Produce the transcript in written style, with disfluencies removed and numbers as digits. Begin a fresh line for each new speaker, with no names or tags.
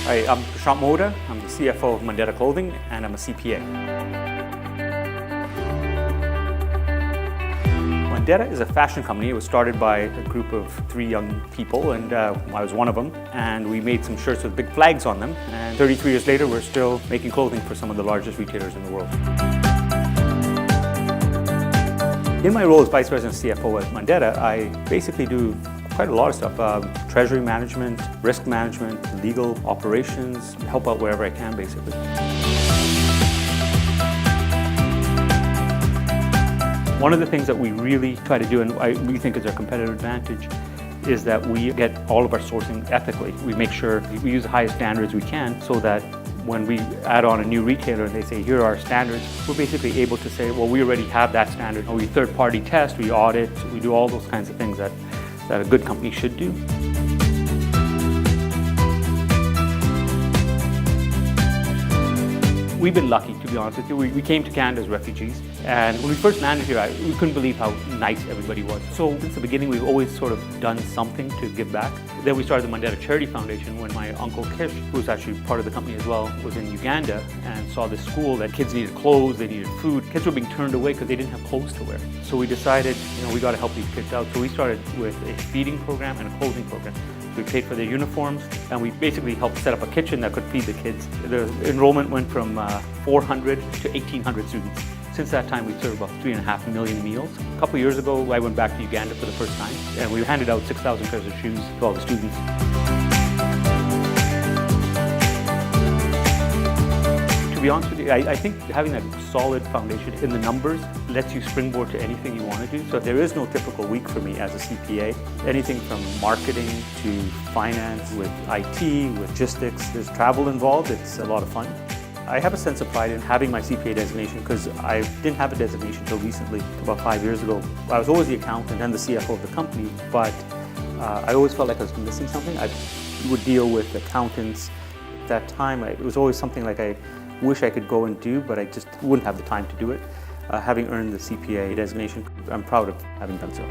Hi, I'm Prashant Modha. I'm the CFO of Mondetta Clothing, and I'm a CPA. Mondetta is a fashion company. It was started by a group of 3 young people, and I was one of them. And we made some shirts with big flags on them. And 33 years later, we're still making clothing for some of the largest retailers in the world. In my role as Vice President CFO at Mondetta, I basically do quite a lot of stuff. Treasury management, risk management, legal operations, help out wherever I can basically. One of the things that we really try to do, and we think is our competitive advantage, is that we get all of our sourcing ethically. We make sure we use the highest standards we can so that when we add on a new retailer and they say, here are our standards, we're basically able to say, well, we already have that standard. We third-party test, we audit, we do all those kinds of things that a good company should do. We've been lucky, to be honest with you. We came to Canada as refugees, and when we first landed here, we couldn't believe how nice everybody was. So since the beginning, we've always sort of done something to give back. Then we started the Mondetta Charity Foundation when my uncle Kish, who was actually part of the company as well, was in Uganda and saw this school that kids needed clothes, they needed food. Kids were being turned away because they didn't have clothes to wear. So we decided, we got to help these kids out. So we started with a feeding program and a clothing program. We paid for their uniforms, and we basically helped set up a kitchen that could feed the kids. The enrollment went from 400 to 1,800 students. Since that time, we served about 3.5 million meals. A couple of years ago, I went back to Uganda for the first time, and we handed out 6,000 pairs of shoes to all the students. To be honest with you, I think having a solid foundation in the numbers lets you springboard to anything you want to do. So there is no typical week for me as a CPA. Anything from marketing to finance, with IT, with logistics, there's travel involved. It's a lot of fun. I have a sense of pride in having my CPA designation because I didn't have a designation until recently, about 5 years ago. I was always the accountant and the CFO of the company, but I always felt like I was missing something. I would deal with accountants. At that time, it was always something like I wish I could go and do, but I just wouldn't have the time to do it. Having earned the CPA designation, I'm proud of having done so.